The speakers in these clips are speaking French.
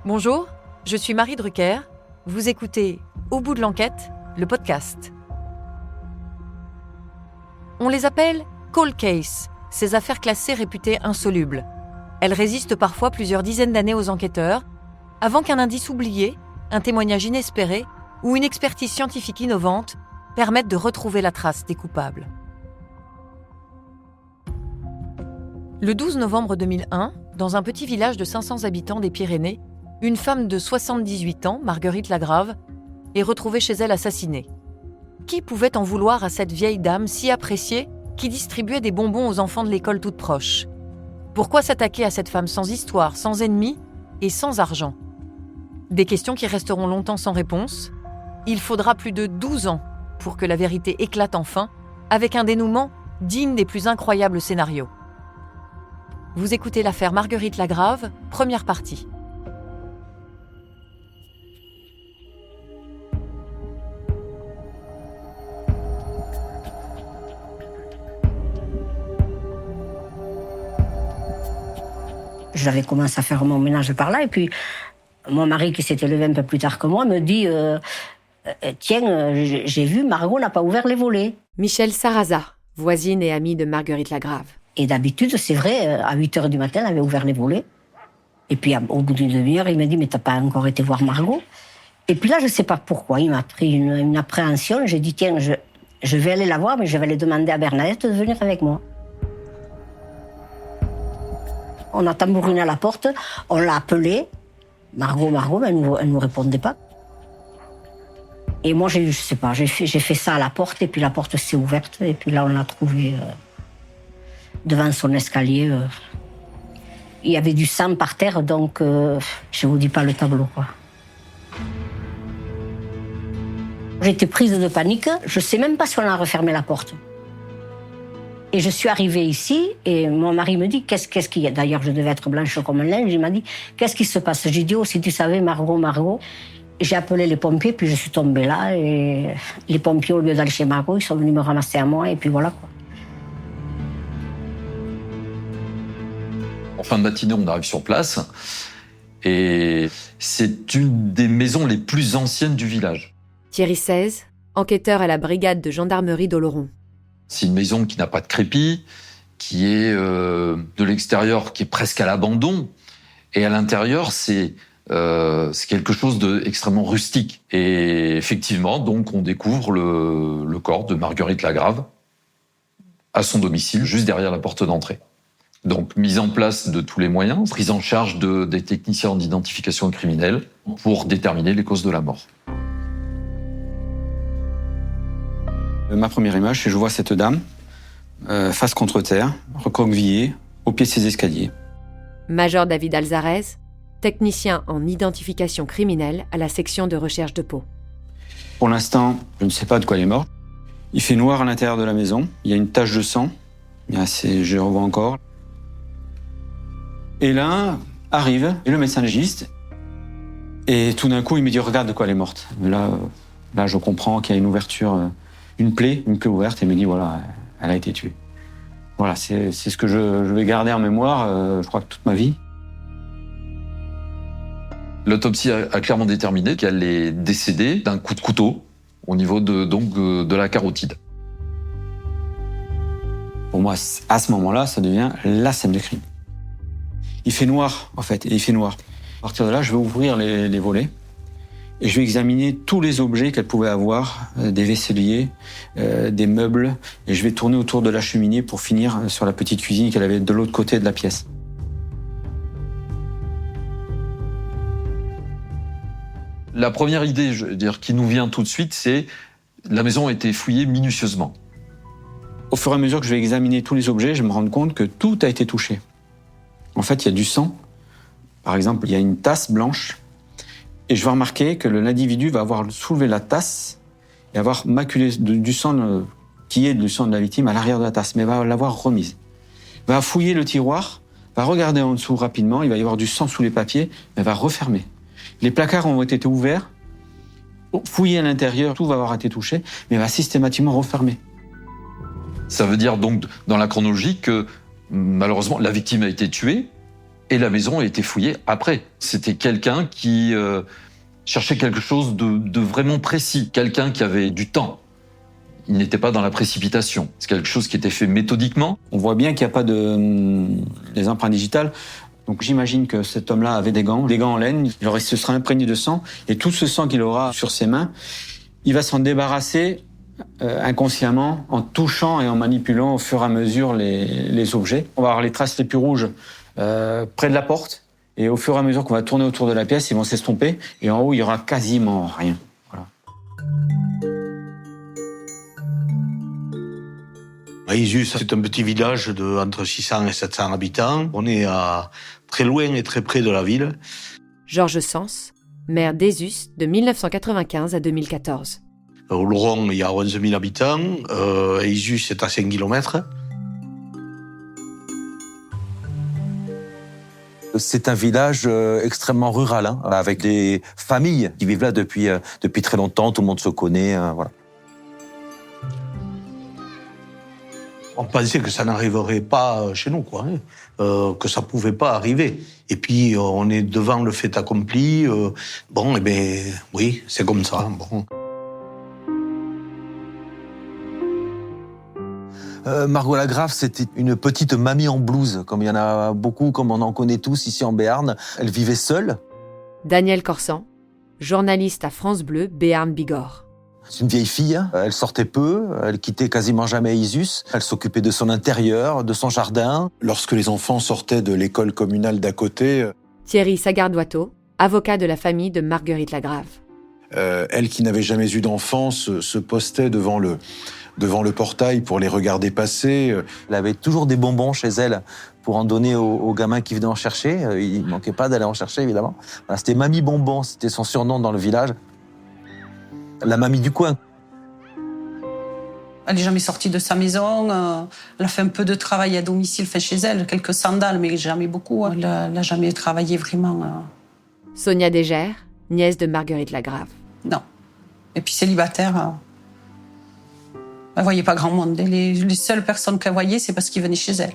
Bonjour, je suis Marie Drucker. Vous écoutez Au bout de l'enquête, le podcast. On les appelle cold case, ces affaires classées réputées insolubles. Elles résistent parfois plusieurs dizaines d'années aux enquêteurs, avant qu'un indice oublié, un témoignage inespéré ou une expertise scientifique innovante permettent de retrouver la trace des coupables. Le 12 novembre 2001, dans un petit village de 500 habitants des Pyrénées, une femme de 78 ans, Marguerite Lagrave, est retrouvée chez elle assassinée. Qui pouvait en vouloir à cette vieille dame si appréciée qui distribuait des bonbons aux enfants de l'école toute proche ? Pourquoi s'attaquer à cette femme sans histoire, sans ennemis et sans argent ? Des questions qui resteront longtemps sans réponse. Il faudra plus de 12 ans pour que la vérité éclate enfin, avec un dénouement digne des plus incroyables scénarios. Vous écoutez l'affaire Marguerite Lagrave, première partie. J'avais commencé à faire mon ménage par là, et puis mon mari, qui s'était levé un peu plus tard que moi, me dit « Tiens, j'ai vu, Margot n'a pas ouvert les volets. » Michel Sarraza, voisine et amie de Marguerite Lagrave. Et d'habitude, c'est vrai, à 8h du matin, elle avait ouvert les volets. Et puis, au bout d'une demi-heure, il m'a dit « Mais t'as pas encore été voir Margot ?» Et puis là, je sais pas pourquoi, il m'a pris une appréhension. J'ai dit « Tiens, je vais aller la voir, mais je vais aller demander à Bernadette de venir avec moi. » On a tambouriné à la porte, on l'a appelée. Margot, mais elle nous répondait pas. Et moi, j'ai fait ça à la porte, et puis la porte s'est ouverte, et puis là, on l'a trouvée devant son escalier. Il y avait du sang par terre, donc je vous dis pas le tableau, quoi. J'étais prise de panique, je sais même pas si on a refermé la porte. Et je suis arrivée ici, et mon mari me dit, qu'est-ce qu'il y a ? D'ailleurs, je devais être blanche comme un linge. Il m'a dit, qu'est-ce qui se passe ? J'ai dit, oh, si tu savais, Margot. J'ai appelé les pompiers, puis je suis tombée là, et les pompiers, au lieu d'aller chez Margot, ils sont venus me ramasser à moi, et puis voilà, quoi. En fin de matinée, on arrive sur place, et c'est une des maisons les plus anciennes du village. Thierry XVI, enquêteur à la brigade de gendarmerie d'Oloron. C'est une maison qui n'a pas de crépi, qui est de l'extérieur, qui est presque à l'abandon. Et à l'intérieur, c'est quelque chose d'extrêmement rustique. Et effectivement, donc, on découvre le corps de Marguerite Lagrave à son domicile, juste derrière la porte d'entrée. Donc, mise en place de tous les moyens, prise en charge des techniciens d'identification criminelle pour déterminer les causes de la mort. Ma première image, c'est que je vois cette dame, face contre terre, recroquevillée, au pied de ses escaliers. Major David Alzarez, technicien en identification criminelle à la section de recherche de Pau. Pour l'instant, je ne sais pas de quoi elle est morte. Il fait noir à l'intérieur de la maison, il y a une tache de sang, je revois encore. Et là, arrive le médecin légiste, et tout d'un coup, il me dit « Regarde de quoi elle est morte ». Là, je comprends qu'il y a une ouverture... une plaie ouverte, et me dit, voilà, elle a été tuée. Voilà, c'est ce que je vais garder en mémoire, je crois que toute ma vie. L'autopsie a clairement déterminé qu'elle est décédée d'un coup de couteau au niveau de la carotide. Pour moi, à ce moment-là, ça devient la scène de crime. Il fait noir, en fait, et il fait noir. À partir de là, je vais ouvrir les volets. Et je vais examiner tous les objets qu'elle pouvait avoir, des vaisseliers, des meubles, et je vais tourner autour de la cheminée pour finir sur la petite cuisine qu'elle avait de l'autre côté de la pièce. La première idée, je veux dire, qui nous vient tout de suite, c'est la maison a été fouillée minutieusement. Au fur et à mesure que je vais examiner tous les objets, je me rends compte que tout a été touché. En fait, il y a du sang. Par exemple, il y a une tasse blanche. Et je vais remarquer que l'individu va avoir soulevé la tasse et avoir maculé du sang qui est du sang de la victime à l'arrière de la tasse, mais va l'avoir remise. Il va fouiller le tiroir, va regarder en dessous rapidement, il va y avoir du sang sous les papiers, mais va refermer. Les placards ont été ouverts, fouillés à l'intérieur, tout va avoir été touché, mais va systématiquement refermer. Ça veut dire donc, dans la chronologie, que malheureusement, la victime a été tuée, Et la maison a été fouillée après. C'était quelqu'un qui cherchait quelque chose de vraiment précis, quelqu'un qui avait du temps. Il n'était pas dans la précipitation. C'est quelque chose qui était fait méthodiquement. On voit bien qu'il n'y a pas des empreintes digitales. Donc j'imagine que cet homme-là avait des gants en laine. Il se sera imprégné de sang. Et tout ce sang qu'il aura sur ses mains, il va s'en débarrasser inconsciemment en touchant et en manipulant au fur et à mesure les objets. On va avoir les traces les plus rouges près de la porte. Et au fur et à mesure qu'on va tourner autour de la pièce, ils vont s'estomper. Et en haut, il y aura quasiment rien. Voilà. Isus, c'est un petit village de entre 600 et 700 habitants. On est très loin et très près de la ville. Georges Sens, maire d'Esus de 1995 à 2014. Au Lauron, il y a 11 000 habitants. Isus est à 5 km. C'est un village extrêmement rural, hein, avec des familles qui vivent là depuis très longtemps. Tout le monde se connaît, voilà. On pensait que ça n'arriverait pas chez nous, quoi, hein, que ça pouvait pas arriver. Et puis, on est devant le fait accompli. Bon, eh ben, oui, c'est comme ça. Bon. Margot Lagrave, c'était une petite mamie en blouse, comme il y en a beaucoup, comme on en connaît tous ici en Béarn. Elle vivait seule. Daniel Corsan, journaliste à France Bleu, Béarn-Bigorre. C'est une vieille fille, hein. Elle sortait peu, elle quittait quasiment jamais Isus. Elle s'occupait de son intérieur, de son jardin. Lorsque les enfants sortaient de l'école communale d'à côté... Thierry Sagardoitot, avocat de la famille de Marguerite Lagrave. Elle qui n'avait jamais eu d'enfant se postait devant le portail pour les regarder passer. Elle avait toujours des bonbons chez elle pour en donner aux gamins qui venaient en chercher. Il ne manquait pas d'aller en chercher, évidemment. Voilà, c'était Mamie Bonbon, c'était son surnom dans le village. La mamie du coin. Elle n'est jamais sortie de sa maison. Elle a fait un peu de travail à domicile, fait chez elle, quelques sandales, mais jamais beaucoup. Elle n'a jamais travaillé vraiment. Sonia Dégère, nièce de Marguerite Lagrave. Non. Et puis célibataire. Elle ne voyait pas grand monde. Les seules personnes qu'elle voyait, c'est parce qu'ils venaient chez elle.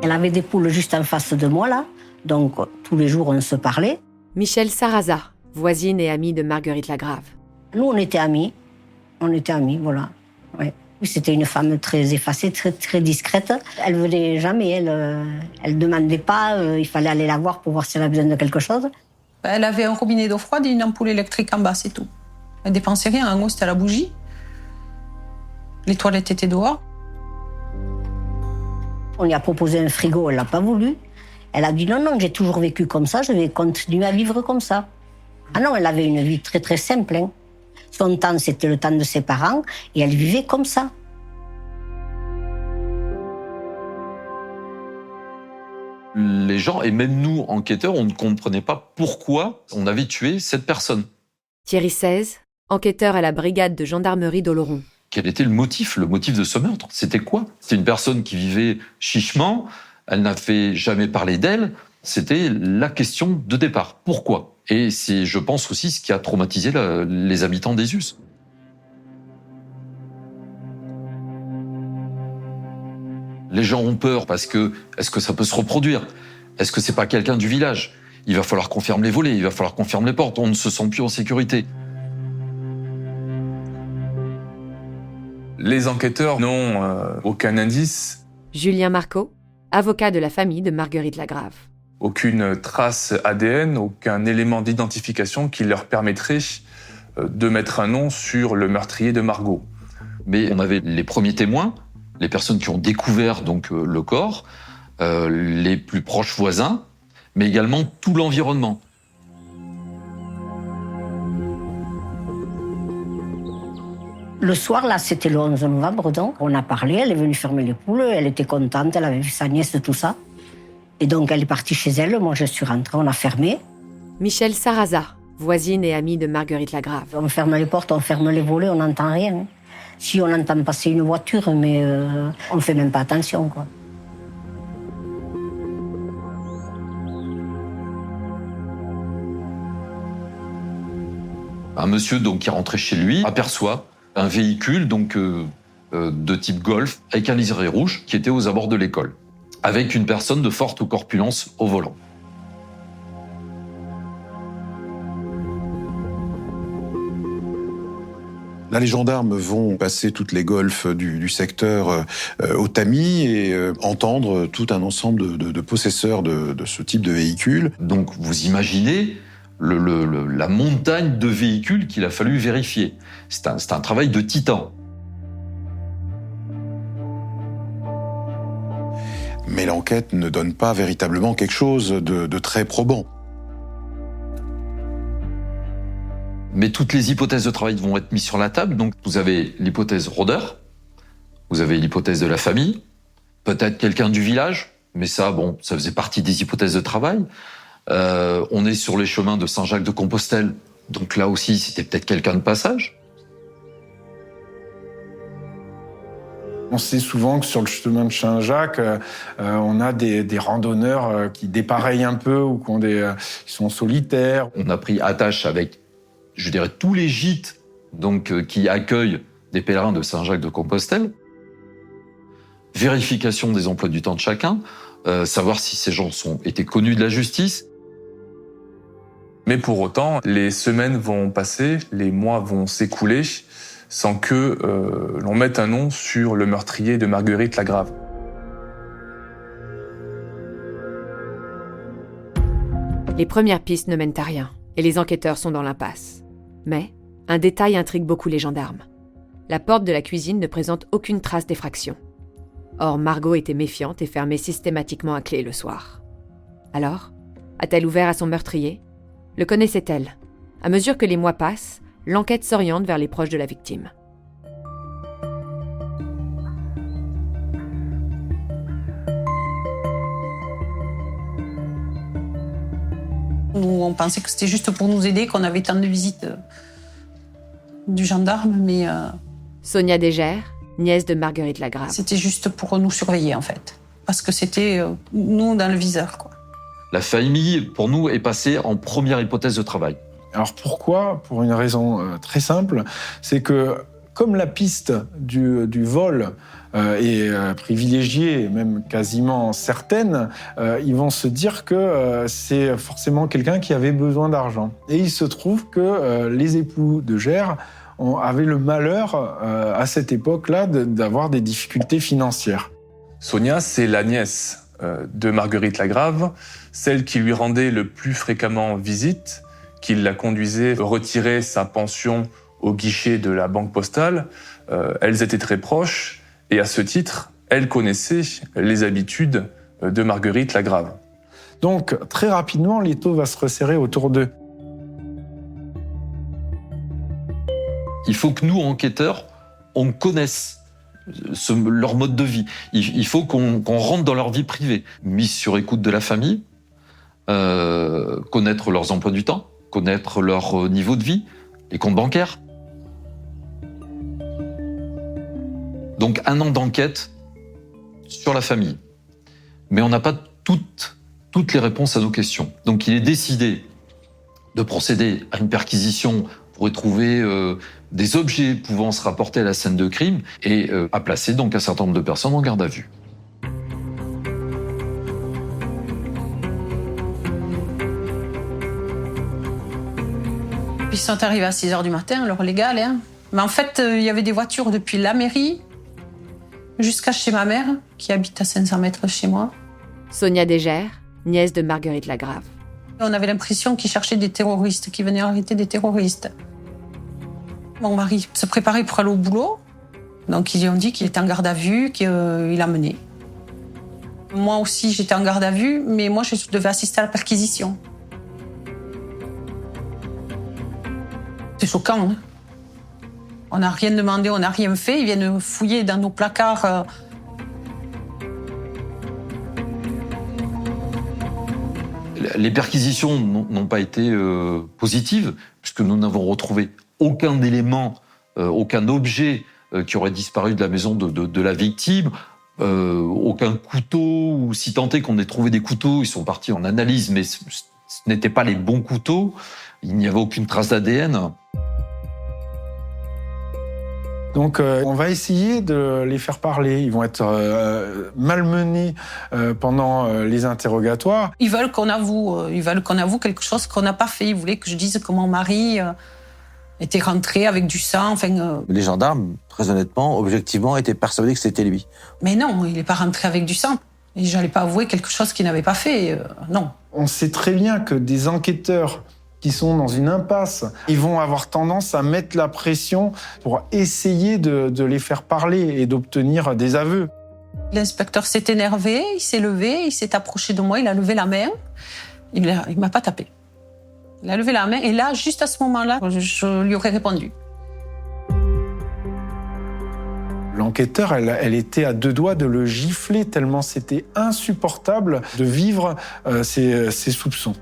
Elle avait des poules juste en face de moi, là. Donc, tous les jours, on se parlait. Michel Sarraza, voisine et amie de Marguerite Lagrave. Nous, on était amis. On était amis, voilà. Ouais. C'était une femme très effacée, très, très discrète. Elle venait jamais, elle demandait pas. Il fallait aller la voir pour voir si elle avait besoin de quelque chose. Elle avait un robinet d'eau froide et une ampoule électrique en bas, c'est tout. Elle dépensait rien. En haut, c'était la bougie. Les toilettes étaient dehors. On lui a proposé un frigo, elle l'a pas voulu. Elle a dit non, j'ai toujours vécu comme ça, je vais continuer à vivre comme ça. Ah non, elle avait une vie très très simple. Hein. Son temps, c'était le temps de ses parents, et elle vivait comme ça. Les gens, et même nous, enquêteurs, on ne comprenait pas pourquoi on avait tué cette personne. Thierry XVI, enquêteur à la brigade de gendarmerie d'Oloron. Quel était le motif de ce meurtre? C'était quoi? C'était une personne qui vivait chichement, elle n'a fait jamais parler d'elle. C'était la question de départ. Pourquoi? Et c'est, je pense aussi, ce qui a traumatisé les habitants d'Esus. Les gens ont peur parce que, est-ce que ça peut se reproduire? Est-ce que c'est pas quelqu'un du village? Il va falloir qu'on ferme les volets, il va falloir qu'on ferme les portes, on ne se sent plus en sécurité. Les enquêteurs n'ont aucun indice. Julien Marco, avocat de la famille de Marguerite Lagrave. Aucune trace ADN, aucun élément d'identification qui leur permettrait de mettre un nom sur le meurtrier de Margot. Mais on avait les premiers témoins, les personnes qui ont découvert donc le corps, les plus proches voisins, mais également tout l'environnement. Le soir, là, c'était le 11 novembre, donc. On a parlé, elle est venue fermer les poules, elle était contente, elle avait vu sa nièce, tout ça. Et donc, elle est partie chez elle, moi, je suis rentrée, on a fermé. Michel Sarraza, voisine et amie de Marguerite Lagrave. On ferme les portes, on ferme les volets, on n'entend rien. Si on entend passer une voiture, mais on ne fait même pas attention, quoi. Un monsieur donc qui est rentré chez lui aperçoit un véhicule donc de type Golf avec un liseré rouge qui était aux abords de l'école, avec une personne de forte corpulence au volant. Là, les gendarmes vont passer toutes les golfs du secteur au tamis et entendre tout un ensemble de possesseurs de ce type de véhicule. Donc vous imaginez la montagne de véhicules qu'il a fallu vérifier. C'est un travail de titan. Mais l'enquête ne donne pas véritablement quelque chose de très probant. Mais toutes les hypothèses de travail vont être mises sur la table. Donc vous avez l'hypothèse rôdeur, vous avez l'hypothèse de la famille, peut-être quelqu'un du village, mais ça faisait partie des hypothèses de travail. On est sur les chemins de Saint-Jacques-de-Compostelle, donc là aussi c'était peut-être quelqu'un de passage. On sait souvent que sur le chemin de Saint-Jacques, on a des randonneurs qui dépareillent un peu ou qui sont solitaires. On a pris attache avec, je dirais, tous les gîtes qui accueillent des pèlerins de Saint-Jacques-de-Compostelle. Vérification des emplois du temps de chacun, savoir si ces gens étaient connus de la justice. Mais pour autant, les semaines vont passer, les mois vont s'écouler, sans que l'on mette un nom sur le meurtrier de Marguerite Lagrave. Les premières pistes ne mènent à rien, et les enquêteurs sont dans l'impasse. Mais un détail intrigue beaucoup les gendarmes. La porte de la cuisine ne présente aucune trace d'effraction. Or, Margot était méfiante et fermait systématiquement à clé le soir. Alors, a-t-elle ouvert à son meurtrier ? Le connaissait-elle ? À mesure que les mois passent, l'enquête s'oriente vers les proches de la victime. Nous, on pensait que c'était juste pour nous aider, qu'on avait tant de visites du gendarme, mais Sonia Dégère, nièce de Marguerite Lagrave. c'était juste pour nous surveiller, en fait. Parce que c'était nous dans le viseur, quoi. La famille, pour nous, est passée en première hypothèse de travail. Alors pourquoi ? Pour une raison très simple, c'est que comme la piste du vol est privilégiée, même quasiment certaine, ils vont se dire que c'est forcément quelqu'un qui avait besoin d'argent. Et il se trouve que les époux de Gère avaient le malheur, à cette époque-là, d'avoir des difficultés financières. Sonia, c'est la nièce de Marguerite Lagrave, celle qui lui rendait le plus fréquemment visite, qui la conduisait retirer sa pension au guichet de la banque postale. Elles étaient très proches et à ce titre, elle connaissait les habitudes de Marguerite Lagrave. Donc très rapidement, l'étau va se resserrer autour d'eux. Il faut que nous, enquêteurs, on connaisse leur mode de vie. Il faut qu'on rentre dans leur vie privée. Mise sur écoute de la famille, connaître leurs emplois du temps, connaître leur niveau de vie, les comptes bancaires. Donc 1 an d'enquête sur la famille. Mais on n'a pas toutes les réponses à nos questions. Donc il est décidé de procéder à une perquisition pour y trouver des objets pouvant se rapporter à la scène de crime et à placer donc un certain nombre de personnes en garde à vue. Puis ils sont arrivés à 6h du matin, l'heure légale. Hein. Mais en fait, il y avait des voitures depuis la mairie jusqu'à chez ma mère, qui habite à 500 mètres de chez moi. Sonia Dégère, nièce de Marguerite Lagrave. On avait l'impression qu'ils cherchaient des terroristes, qu'ils venaient arrêter des terroristes. Mon mari se préparait pour aller au boulot. Donc ils lui ont dit qu'il était en garde à vue, qu'il a mené. Moi aussi, j'étais en garde à vue, mais moi, je devais assister à la perquisition. C'est choquant, hein. On n'a rien demandé, on n'a rien fait. Ils viennent fouiller dans nos placards. Les perquisitions n'ont pas été positives, puisque nous n'avons retrouvé aucun élément, aucun objet qui aurait disparu de la maison de la victime, aucun couteau, ou si tant est qu'on ait trouvé des couteaux, ils sont partis en analyse, mais ce n'étaient pas les bons couteaux, il n'y avait aucune trace d'ADN. Donc on va essayer de les faire parler. Ils vont être malmenés pendant les interrogatoires. Ils veulent qu'on avoue quelque chose qu'on n'a pas fait. Ils voulaient que je dise que mon mari était rentré avec du sang. Les gendarmes, très honnêtement, objectivement, étaient persuadés que c'était lui. Mais non, il n'est pas rentré avec du sang. Et je n'allais pas avouer quelque chose qu'il n'avait pas fait. Non. On sait très bien que des enquêteurs qui sont dans une impasse, ils vont avoir tendance à mettre la pression pour essayer de les faire parler et d'obtenir des aveux. L'inspecteur s'est énervé, il s'est levé, il s'est approché de moi, il a levé la main. Il ne m'a pas tapé. Il a levé la main et là, juste à ce moment-là, je lui aurais répondu. L'enquêteur, elle était à deux doigts de le gifler tellement c'était insupportable de vivre ces soupçons.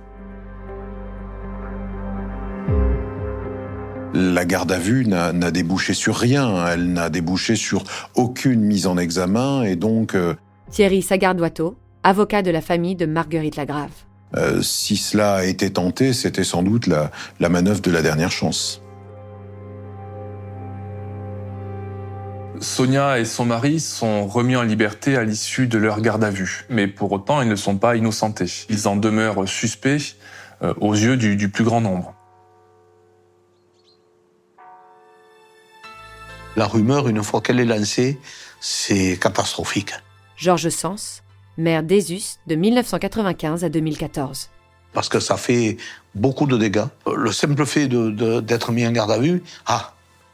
La garde à vue n'a débouché sur rien, elle n'a débouché sur aucune mise en examen et donc... Thierry Sagardoitot, avocat de la famille de Marguerite Lagrave. Si cela a été tenté, c'était sans doute la manœuvre de la dernière chance. Sonia et son mari sont remis en liberté à l'issue de leur garde à vue. Mais pour autant, ils ne sont pas innocentés. Ils en demeurent suspects aux yeux du plus grand nombre. La rumeur, une fois qu'elle est lancée, c'est catastrophique. Georges Sens, maire d'Ezus de 1995 à 2014. Parce que ça fait beaucoup de dégâts. Le simple fait d'être mis en garde à vue,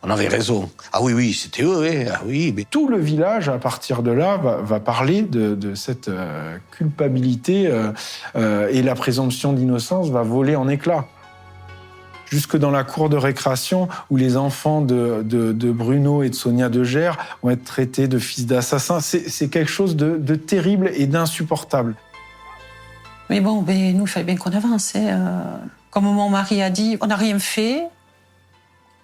on avait raison. Ah oui, c'était eux, oui. Mais... Tout le village, à partir de là, va parler de cette culpabilité et la présomption d'innocence va voler en éclats. Jusque dans la cour de récréation où les enfants de Bruno et de Sonia de Gers vont être traités de fils d'assassins. C'est quelque chose de terrible et d'insupportable. Mais bon, nous, il fallait bien qu'on avance. Comme mon mari a dit, on n'a rien fait.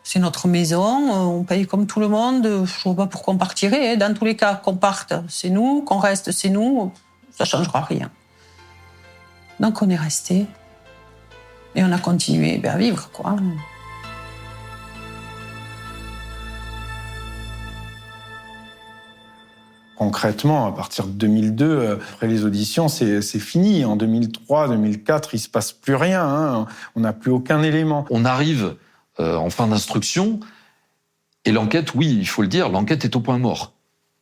C'est notre maison, on paye comme tout le monde. Je ne vois pas pourquoi on partirait. Dans tous les cas, qu'on parte, c'est nous. Qu'on reste, c'est nous. Ça ne changera rien. Donc on est restés. Et on a continué à vivre, quoi. Concrètement, à partir de 2002, après les auditions, c'est fini. En 2003, 2004, il ne se passe plus rien. On n'a plus aucun élément. On arrive en fin d'instruction et l'enquête, oui, il faut le dire, l'enquête est au point mort.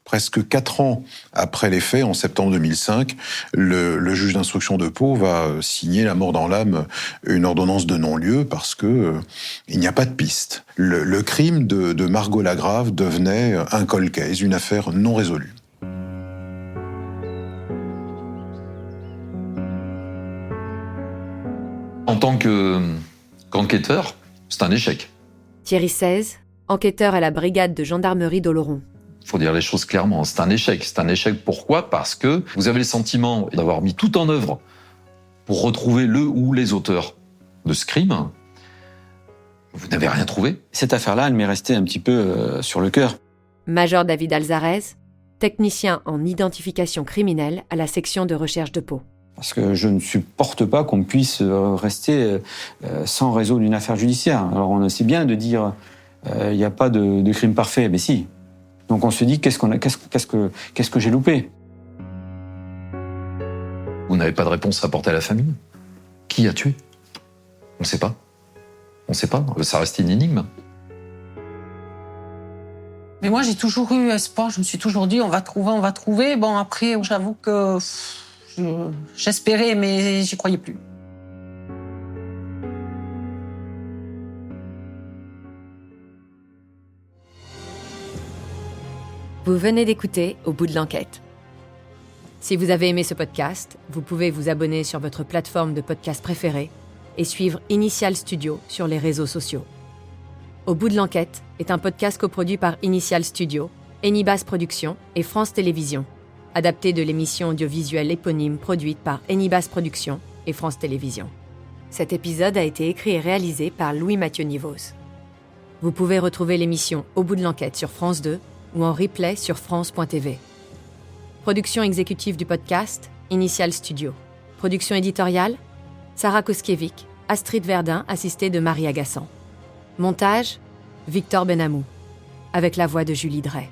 Presque 4 ans après les faits, en septembre 2005, le juge d'instruction de Pau va signer la mort dans l'âme, une ordonnance de non-lieu parce que il n'y a pas de piste. Le crime de Margot Lagrave devenait un cold case, une affaire non résolue. En tant qu'enquêteur, c'est un échec. Thierry XVI, enquêteur à la brigade de gendarmerie d'Oloron. Il faut dire les choses clairement, c'est un échec. C'est un échec pourquoi ? Parce que vous avez le sentiment d'avoir mis tout en œuvre pour retrouver le ou les auteurs de ce crime. Vous n'avez rien trouvé. Cette affaire-là, elle m'est restée un petit peu sur le cœur. Major David Alzarez, technicien en identification criminelle à la section de recherche de Pau. Parce que je ne supporte pas qu'on puisse rester sans résoudre une affaire judiciaire. Alors on sait bien de dire il n'y a pas de crime parfait, mais si. Donc on se dit qu'est-ce que j'ai loupé ? Vous n'avez pas de réponse à apporter à la famille ? Qui a tué ? On ne sait pas. On ne sait pas. Ça reste une énigme. Mais moi, j'ai toujours eu espoir. Je me suis toujours dit, on va trouver. Bon, après, j'avoue que j'espérais, mais j'y croyais plus. Vous venez d'écouter Au bout de l'enquête. Si vous avez aimé ce podcast, vous pouvez vous abonner sur votre plateforme de podcast préférée et suivre Initial Studio sur les réseaux sociaux. Au bout de l'enquête est un podcast coproduit par Initial Studio, Enibas Productions et France Télévisions, adapté de l'émission audiovisuelle éponyme produite par Enibas Productions et France Télévisions. Cet épisode a été écrit et réalisé par Louis-Mathieu Nivos. Vous pouvez retrouver l'émission Au bout de l'enquête sur France 2 ou en replay sur France.tv. Production exécutive du podcast, Initial Studio. Production éditoriale, Sarah Koskiewicz, Astrid Verdun, assistée de Marie Agassan. Montage, Victor Benamou. avec la voix de Julie Drey.